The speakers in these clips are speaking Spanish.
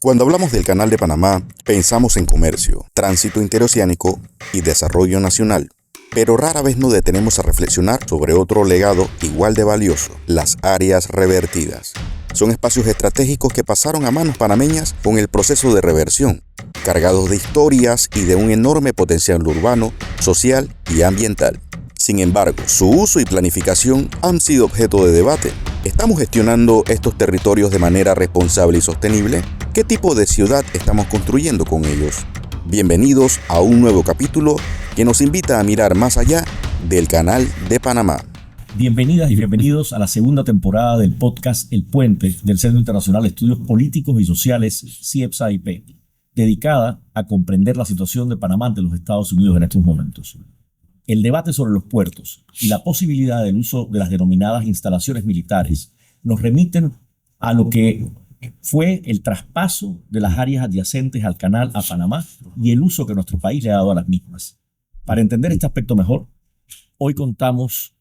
Cuando hablamos del Canal de Panamá, pensamos en comercio, tránsito interoceánico y desarrollo nacional. Pero rara vez nos detenemos a reflexionar sobre otro legado igual de valioso, las áreas revertidas. Son espacios estratégicos que pasaron a manos panameñas con el proceso de reversión, cargados de historias y de un enorme potencial urbano, social y ambiental. Sin embargo, su uso y planificación han sido objeto de debate. ¿Estamos gestionando estos territorios de manera responsable y sostenible? ¿Qué tipo de ciudad estamos construyendo con ellos? Bienvenidos a un nuevo capítulo que nos invita a mirar más allá del Canal de Panamá. Bienvenidas y bienvenidos a la segunda temporada del podcast El Puente del Centro Internacional de Estudios Políticos y Sociales, CIEPS-IP, dedicada a comprender la situación de Panamá ante los Estados Unidos en estos momentos. El debate sobre los puertos y la posibilidad del uso de las denominadas instalaciones militares nos remiten a lo que fue el traspaso de las áreas adyacentes al canal a Panamá y el uso que nuestro país le ha dado a las mismas. Para entender este aspecto mejor, hoy contamos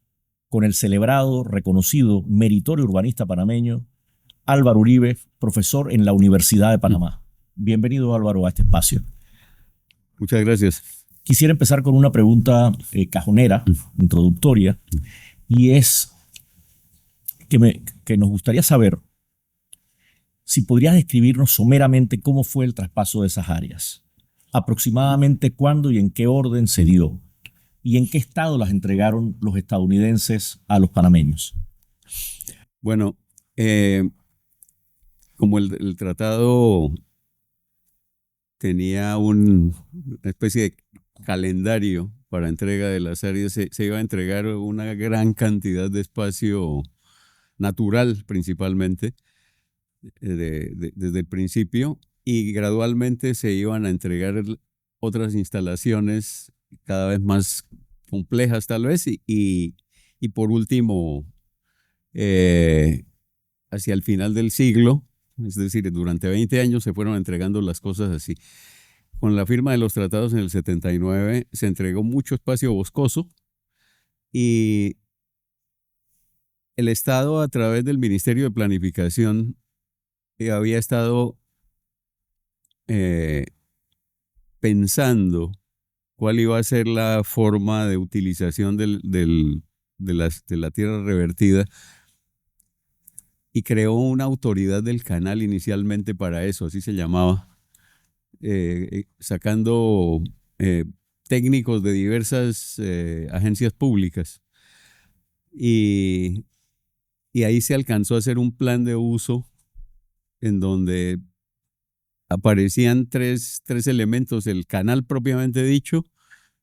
con el celebrado, reconocido, meritorio urbanista panameño, Álvaro Uribe, profesor en la Universidad de Panamá. Bienvenido, Álvaro, a este espacio. Muchas gracias. Quisiera empezar con una pregunta cajonera, introductoria, y es que nos gustaría saber si podrías describirnos someramente cómo fue el traspaso de esas áreas, aproximadamente cuándo y en qué orden se dio, y en qué estado las entregaron los estadounidenses a los panameños. Bueno, como el tratado tenía una especie de calendario para entrega de las áreas, se iba a entregar una gran cantidad de espacio natural principalmente desde el principio, y gradualmente se iban a entregar otras instalaciones cada vez más complejas tal vez, y por último hacia el final del siglo, es decir, durante 20 años se fueron entregando las cosas así. Con la firma de los tratados en el 79 se entregó mucho espacio boscoso, y el Estado, a través del Ministerio de Planificación, había estado pensando cuál iba a ser la forma de utilización de la tierra revertida, y creó una autoridad del canal inicialmente para eso, así se llamaba, sacando técnicos de diversas agencias públicas, y ahí se alcanzó a hacer un plan de uso en donde aparecían tres elementos: el canal propiamente dicho,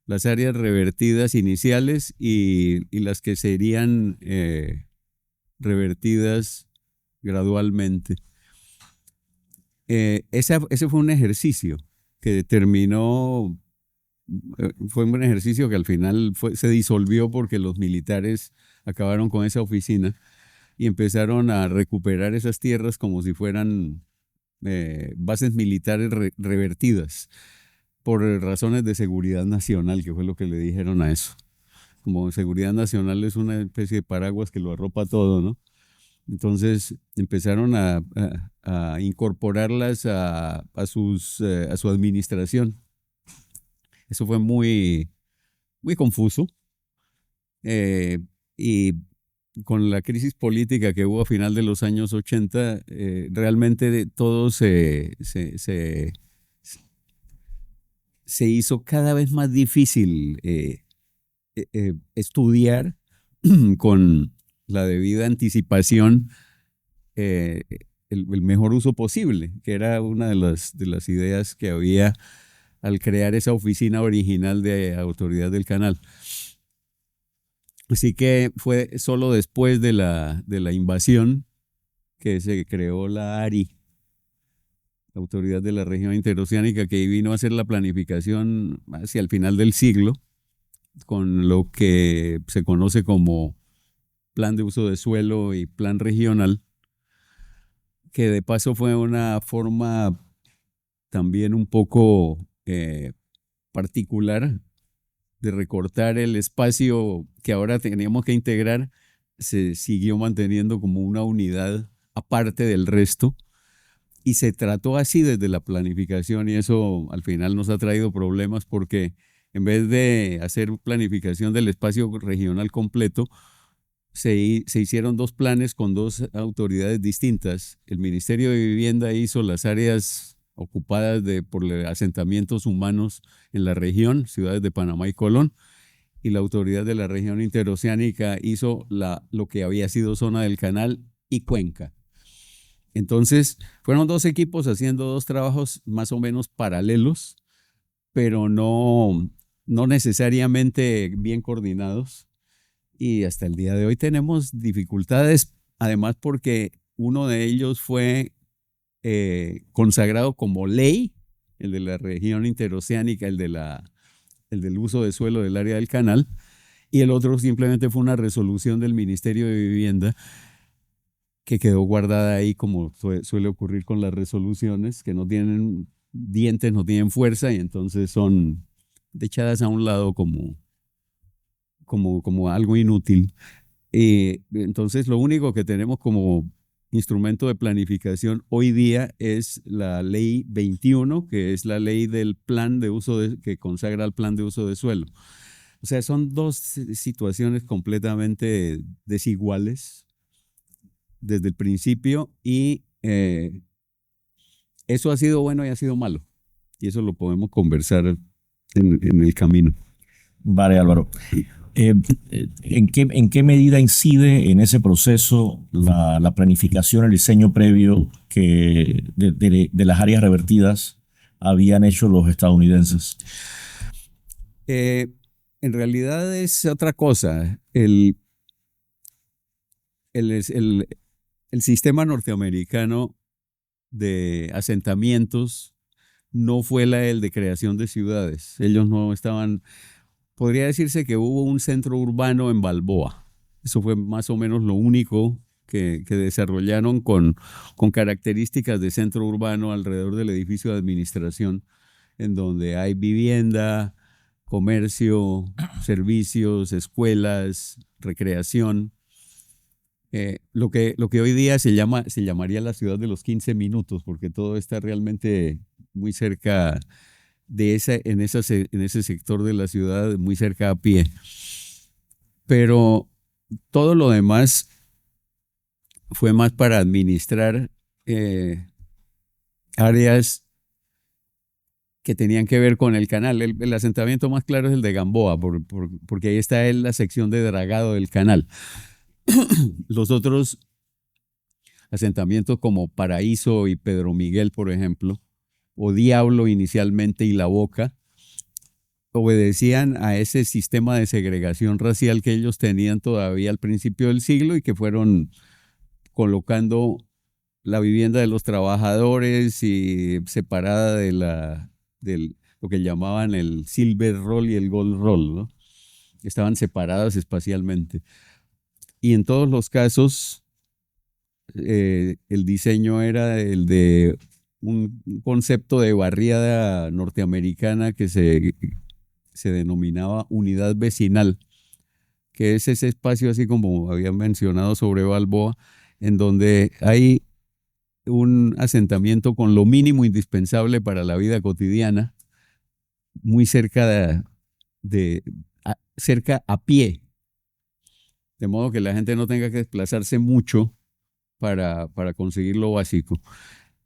las áreas revertidas iniciales y las que serían revertidas gradualmente. Ese fue un ejercicio que terminó, fue un ejercicio que al final se disolvió porque los militares acabaron con esa oficina y empezaron a recuperar esas tierras como si fueran bases militares revertidas por razones de seguridad nacional, que fue lo que le dijeron a eso. Como seguridad nacional es una especie de paraguas que lo arropa todo, ¿no? Entonces empezaron a incorporarlas a su administración. Eso fue muy, muy confuso, y con la crisis política que hubo a final de los años 80, realmente todo se hizo cada vez más difícil estudiar con la debida anticipación el mejor uso posible, que era una de las ideas que había al crear esa oficina original de Autoridad del Canal. Así que fue solo después de la invasión que se creó la ARI, la Autoridad de la Región Interoceánica, que vino a hacer la planificación hacia el final del siglo, con lo que se conoce como Plan de Uso de Suelo y Plan Regional, que de paso fue una forma también un poco particular de recortar el espacio que ahora teníamos que integrar. Se siguió manteniendo como una unidad aparte del resto, Y se trató así desde la planificación y eso al final nos ha traído problemas porque en vez de hacer planificación del espacio regional completo, se hicieron dos planes con dos autoridades distintas. El Ministerio de Vivienda hizo las áreas ocupadas por asentamientos humanos en la región, ciudades de Panamá y Colón, y la autoridad de la región interoceánica hizo lo que había sido zona del canal y cuenca. Entonces, fueron dos equipos haciendo dos trabajos más o menos paralelos, pero no necesariamente bien coordinados. Y hasta el día de hoy tenemos dificultades, además porque uno de ellos fue consagrado como ley, el de la región interoceánica, el del uso de suelo del área del canal, y el otro simplemente fue una resolución del Ministerio de Vivienda que quedó guardada ahí, como suele ocurrir con las resoluciones, que no tienen dientes, no tienen fuerza, y entonces son echadas a un lado como algo inútil. Entonces, lo único que tenemos como instrumento de planificación hoy día es la Ley 21, que es la ley del plan de uso que consagra el plan de uso de suelo. O sea, son dos situaciones completamente desiguales desde el principio y eso ha sido bueno y ha sido malo. Y eso lo podemos conversar en el camino. Vale, Álvaro. ¿En qué medida incide en ese proceso la planificación, el diseño previo de las áreas revertidas habían hecho los estadounidenses? En realidad es otra cosa. El sistema norteamericano de asentamientos no fue el de creación de ciudades. Ellos no estaban... Podría decirse que hubo un centro urbano en Balboa. Eso fue más o menos lo único que desarrollaron con características de centro urbano alrededor del edificio de administración, en donde hay vivienda, comercio, servicios, escuelas, recreación. Lo que hoy día se llamaría la ciudad de los 15 minutos, porque todo está realmente muy cerca en ese sector de la ciudad, muy cerca a pie. Pero todo lo demás fue más para administrar áreas que tenían que ver con el canal. El asentamiento más claro es el de Gamboa, porque ahí está la sección de dragado del canal. Los otros asentamientos como Paraíso y Pedro Miguel, por ejemplo, o Diablo inicialmente y La Boca, obedecían a ese sistema de segregación racial que ellos tenían todavía al principio del siglo y que fueron colocando la vivienda de los trabajadores y separada de lo que llamaban el Silver Roll y el Gold Roll, ¿no? Estaban separadas espacialmente. Y en todos los casos, el diseño era el de un concepto de barriada norteamericana que se denominaba unidad vecinal, que es ese espacio, así como había mencionado sobre Balboa, en donde hay un asentamiento con lo mínimo indispensable para la vida cotidiana, muy cerca cerca a pie, de modo que la gente no tenga que desplazarse mucho para conseguir lo básico.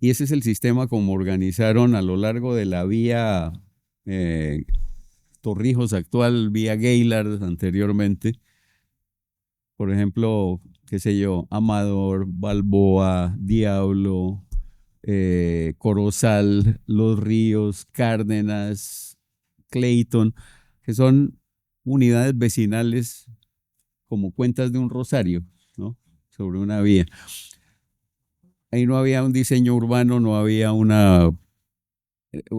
Y ese es el sistema como organizaron a lo largo de la vía Torrijos actual, vía Gaylord anteriormente. Por ejemplo, qué sé yo, Amador, Balboa, Diablo, Corozal, Los Ríos, Cárdenas, Clayton, que son unidades vecinales como cuentas de un rosario, ¿no? Sobre una vía. Ahí no había un diseño urbano, no había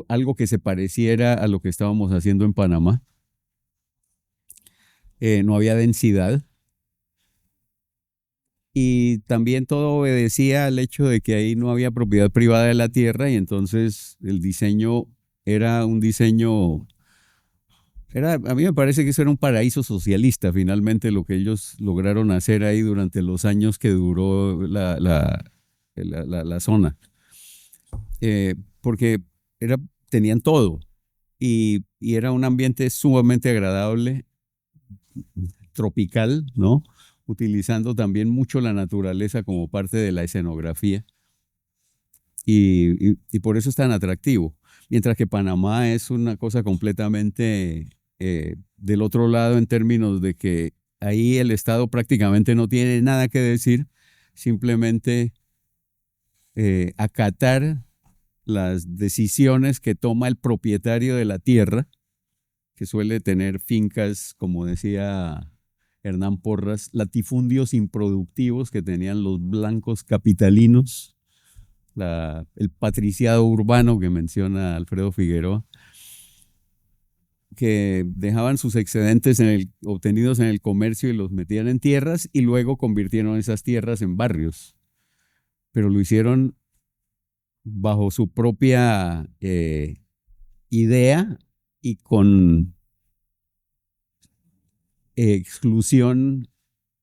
algo que se pareciera a lo que estábamos haciendo en Panamá. No había densidad. Y también todo obedecía al hecho de que ahí no había propiedad privada de la tierra y entonces el diseño era un diseño... a mí me parece que eso era un paraíso socialista, finalmente, lo que ellos lograron hacer ahí durante los años que duró la zona. porque tenían todo y era un ambiente sumamente agradable, tropical, ¿no? Utilizando también mucho la naturaleza como parte de la escenografía y por eso es tan atractivo. Mientras que Panamá es una cosa completamente del otro lado en términos de que ahí el Estado prácticamente no tiene nada que decir, simplemente acatar las decisiones que toma el propietario de la tierra, que suele tener fincas, como decía Hernán Porras, latifundios improductivos que tenían los blancos capitalinos, el patriciado urbano que menciona Alfredo Figueroa, que dejaban sus excedentes obtenidos en el comercio y los metían en tierras y luego convirtieron esas tierras en barrios. Pero lo hicieron bajo su propia idea y con exclusión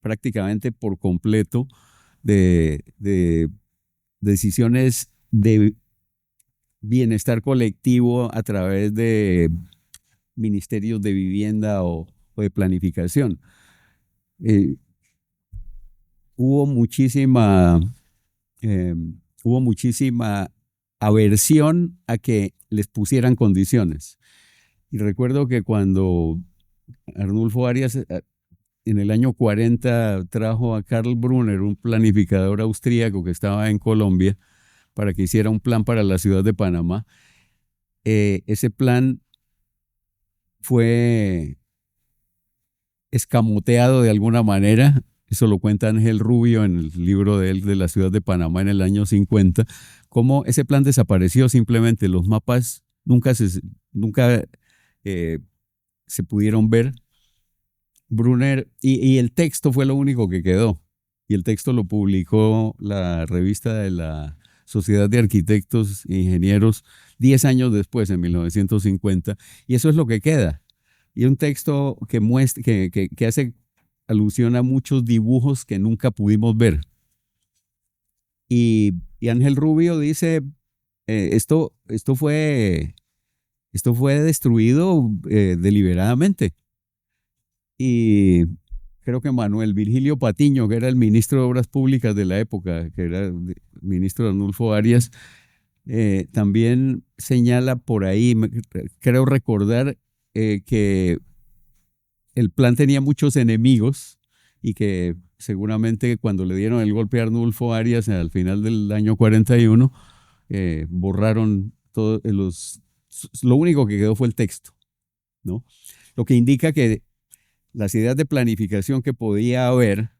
prácticamente por completo de decisiones de bienestar colectivo a través de ministerios de vivienda o de planificación. Hubo muchísima aversión a que les pusieran condiciones. Y recuerdo que cuando Arnulfo Arias en el año 40 trajo a Karl Brunner, un planificador austríaco que estaba en Colombia, para que hiciera un plan para la ciudad de Panamá. Ese plan fue escamoteado de alguna manera. Eso lo cuenta Ángel Rubio en el libro de él de la ciudad de Panamá en el año 50, cómo ese plan desapareció simplemente. Los mapas nunca se pudieron ver. Brunner, y el texto fue lo único que quedó. Y el texto lo publicó la revista de la Sociedad de Arquitectos e Ingenieros 10 años después, en 1950. Y eso es lo que queda. Y un texto que hace alusión a muchos dibujos que nunca pudimos ver. Y Ángel Rubio dice, esto fue destruido deliberadamente. Y creo que Manuel Virgilio Patiño, que era el ministro de Obras Públicas de la época, que era el ministro de Arnulfo Arias, también señala por ahí, creo recordar, que el plan tenía muchos enemigos y que seguramente cuando le dieron el golpe a Arnulfo Arias al final del año 41, borraron todos lo único que quedó fue el texto, ¿no? Lo que indica que las ideas de planificación que podía haber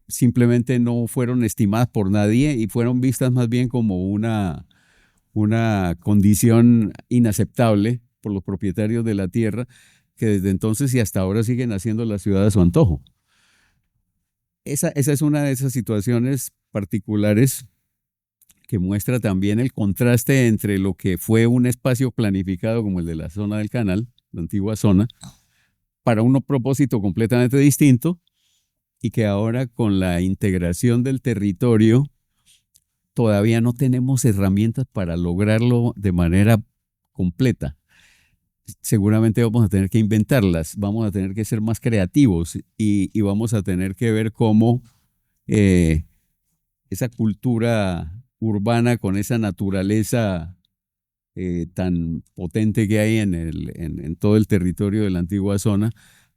simplemente no fueron estimadas por nadie y fueron vistas más bien como una condición inaceptable por los propietarios de la tierra, que desde entonces y hasta ahora siguen haciendo la ciudad a su antojo. Esa es una de esas situaciones particulares que muestra también el contraste entre lo que fue un espacio planificado como el de la zona del Canal, la antigua zona, para un propósito completamente distinto y que ahora con la integración del territorio todavía no tenemos herramientas para lograrlo de manera completa. Seguramente vamos a tener que inventarlas, vamos a tener que ser más creativos y vamos a tener que ver cómo esa cultura urbana con esa naturaleza tan potente que hay en todo el territorio de la antigua zona,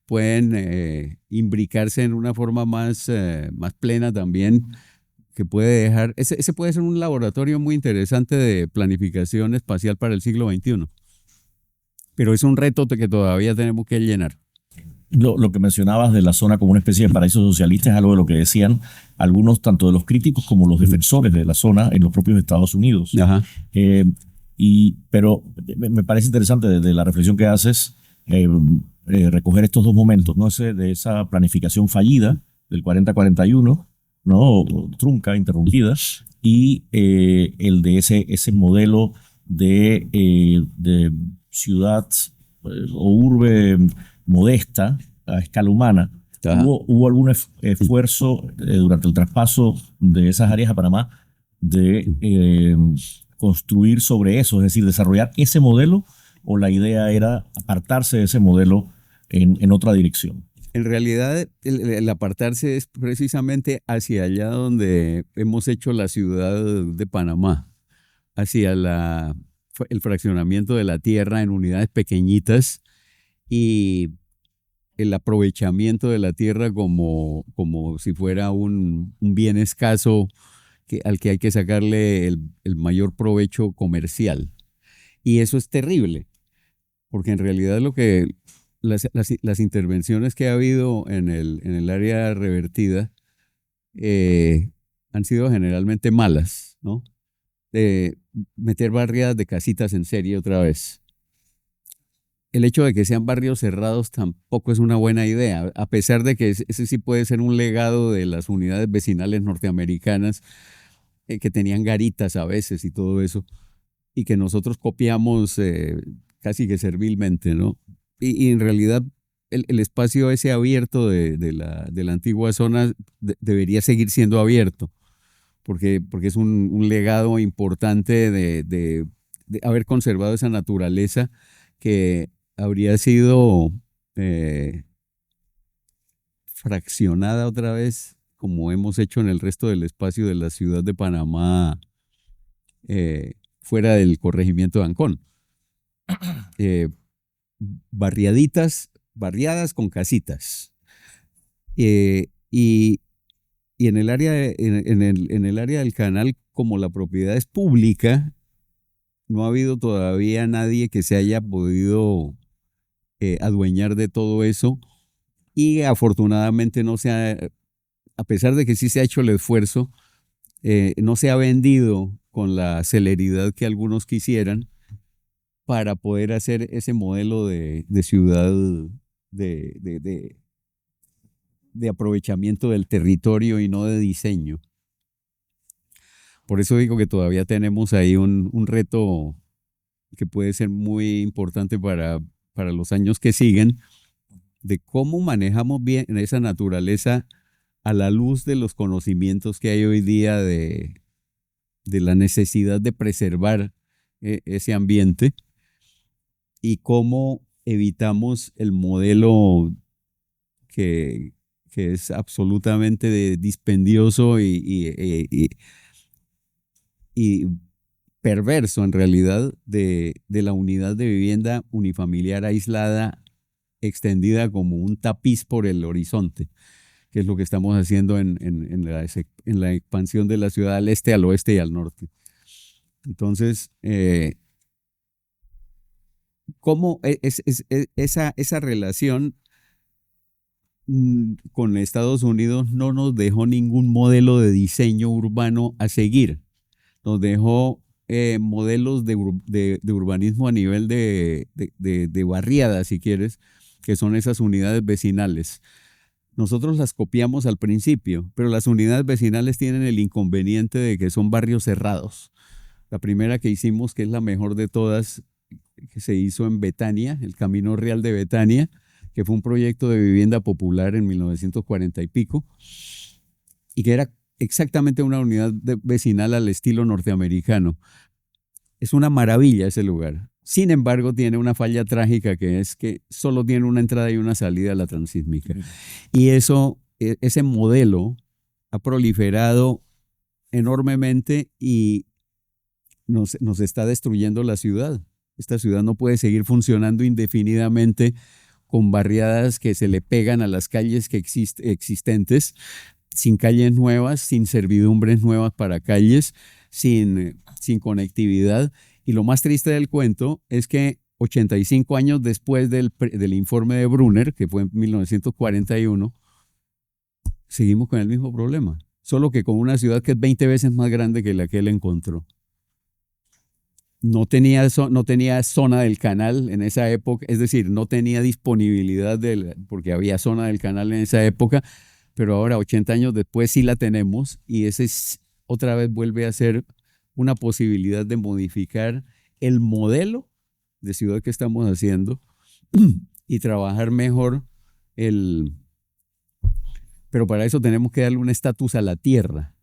pueden imbricarse en una forma más plena también, que puede dejar, ese puede ser un laboratorio muy interesante de planificación espacial para el siglo XXI. Pero es un reto que todavía tenemos que llenar. Lo que mencionabas de la zona como una especie de paraíso socialista es algo de lo que decían algunos, tanto de los críticos como los defensores de la zona en los propios Estados Unidos. Ajá. Pero me parece interesante de la reflexión que haces recoger estos dos momentos, ¿no? De esa planificación fallida del 40-41, ¿no? Trunca, interrumpida, y el de ese modelo de ciudad o urbe modesta a escala humana. ¿Hubo algún esfuerzo durante el traspaso de esas áreas a Panamá de construir sobre eso, es decir, desarrollar ese modelo, o la idea era apartarse de ese modelo en otra dirección? En realidad, el apartarse es precisamente hacia allá donde hemos hecho la ciudad de Panamá, hacia el fraccionamiento de la tierra en unidades pequeñitas y el aprovechamiento de la tierra como si fuera un bien escaso al que hay que sacarle el mayor provecho comercial. Y eso es terrible, porque en realidad las intervenciones que ha habido en el área revertida han sido generalmente malas, ¿no? De meter barriadas de casitas en serie otra vez. El hecho de que sean barrios cerrados tampoco es una buena idea, a pesar de que ese sí puede ser un legado de las unidades vecinales norteamericanas que tenían garitas a veces y todo eso, y que nosotros copiamos casi que servilmente, ¿no? Y en realidad el espacio ese abierto de la antigua zona debería seguir siendo abierto, porque es un legado importante de haber conservado esa naturaleza que habría sido fraccionada otra vez, como hemos hecho en el resto del espacio de la ciudad de Panamá, fuera del corregimiento de Ancón. Barriadas con casitas. Y en el área, en el área del canal, como la propiedad es pública, no ha habido todavía nadie que se haya podido adueñar de todo eso. Y afortunadamente a pesar de que sí se ha hecho el esfuerzo, no se ha vendido con la celeridad que algunos quisieran para poder hacer ese modelo de ciudad de aprovechamiento del territorio y no de diseño. Por eso digo que todavía tenemos ahí un reto que puede ser muy importante para los años que siguen, de cómo manejamos bien esa naturaleza a la luz de los conocimientos que hay hoy día de la necesidad de preservar ese ambiente, y cómo evitamos el modelo que es absolutamente dispendioso y perverso en realidad de la unidad de vivienda unifamiliar aislada, extendida como un tapiz por el horizonte, que es lo que estamos haciendo en la expansión de la ciudad al este, al oeste y al norte. Entonces, ¿cómo esa relación con Estados Unidos no nos dejó ningún modelo de diseño urbano a seguir? Nos dejó modelos de urbanismo a nivel de barriadas, si quieres, que son esas unidades vecinales. Nosotros las copiamos al principio, pero las unidades vecinales tienen el inconveniente de que son barrios cerrados. La primera que hicimos, que es la mejor de todas, que se hizo en Betania, el Camino Real de Betania, que fue un proyecto de vivienda popular en 1940 y pico, y que era exactamente una unidad vecinal al estilo norteamericano. Es una maravilla ese lugar. Sin embargo, tiene una falla trágica, que es que solo tiene una entrada y una salida a la transísmica. Y ese modelo ha proliferado enormemente y nos está destruyendo la ciudad. Esta ciudad no puede seguir funcionando indefinidamente con barriadas que se le pegan a las calles existentes, sin calles nuevas, sin servidumbres nuevas para calles, sin conectividad. Y lo más triste del cuento es que 85 años después del informe de Brunner, que fue en 1941, seguimos con el mismo problema, solo que con una ciudad que es 20 veces más grande que la que él encontró. No tenía zona del canal en esa época, es decir, no tenía disponibilidad porque había zona del canal en esa época, pero ahora, 80 años después, sí la tenemos, y otra vez vuelve a ser una posibilidad de modificar el modelo de ciudad que estamos haciendo y trabajar mejor pero para eso tenemos que darle un estatus a la tierra.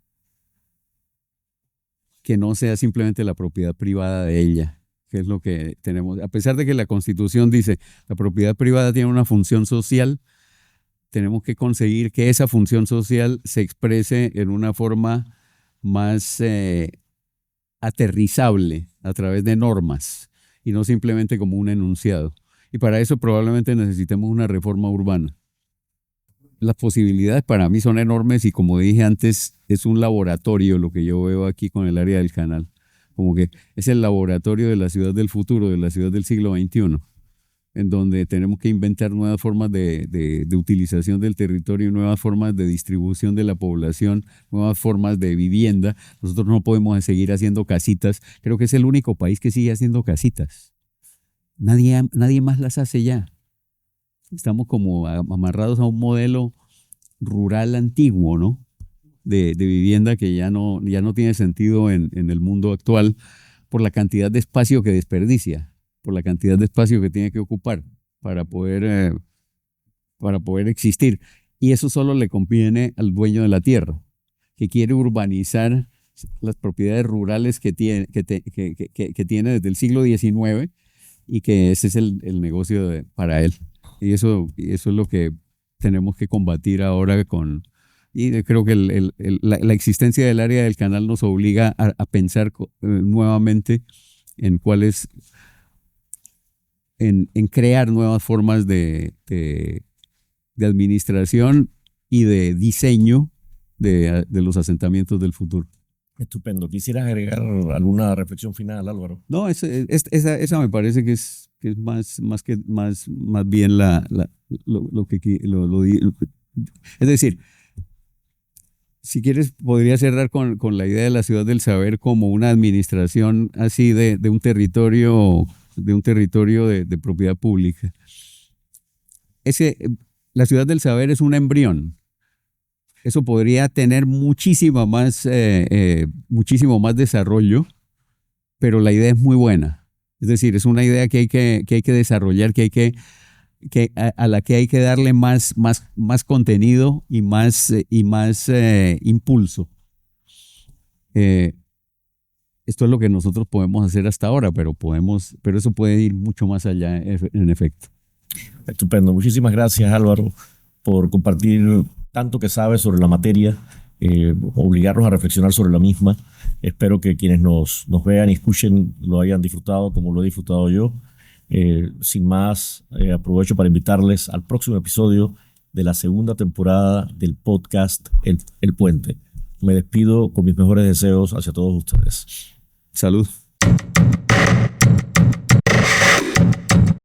que no sea simplemente la propiedad privada de ella, que es lo que tenemos. A pesar de que la Constitución dice la propiedad privada tiene una función social, tenemos que conseguir que esa función social se exprese en una forma más aterrizable a través de normas y no simplemente como un enunciado. Y para eso probablemente necesitemos una reforma urbana. Las posibilidades para mí son enormes y como dije antes, es un laboratorio lo que yo veo aquí con el área del canal. Como que es el laboratorio de la ciudad del futuro, de la ciudad del siglo XXI, en donde tenemos que inventar nuevas formas de utilización del territorio, nuevas formas de distribución de la población, nuevas formas de vivienda. Nosotros no podemos seguir haciendo casitas. Creo que es el único país que sigue haciendo casitas. Nadie más las hace ya. Estamos como amarrados a un modelo rural antiguo, ¿no? De vivienda que ya no tiene sentido en el mundo actual por la cantidad de espacio que desperdicia, por la cantidad de espacio que tiene que ocupar para poder existir. Y eso solo le conviene al dueño de la tierra, que quiere urbanizar las propiedades rurales que tiene desde el siglo XIX y que ese es el negocio para él. Y eso es lo que tenemos que combatir ahora y creo que la existencia del área del canal nos obliga a pensar nuevamente en en crear nuevas formas de administración y de diseño de los asentamientos del futuro. Estupendo. ¿Quisieras agregar alguna reflexión final, Álvaro? No, esa me parece que es más bien es decir, si quieres, podría cerrar con la idea de la ciudad del saber como una administración así de un territorio de propiedad pública. La ciudad del saber es un embrión. Eso podría tener muchísimo más desarrollo, pero la idea es muy buena. Es decir, es una idea que hay que desarrollar, a la que hay que darle más contenido y más impulso. Esto es lo que nosotros podemos hacer hasta ahora, pero eso puede ir mucho más allá, en efecto. Estupendo. Muchísimas gracias, Álvaro, por compartir tanto que sabes sobre la materia, obligarnos a reflexionar sobre la misma. Espero que quienes nos vean y escuchen lo hayan disfrutado como lo he disfrutado yo. Sin más, aprovecho para invitarles al próximo episodio de la segunda temporada del podcast El Puente. Me despido con mis mejores deseos hacia todos ustedes. Salud.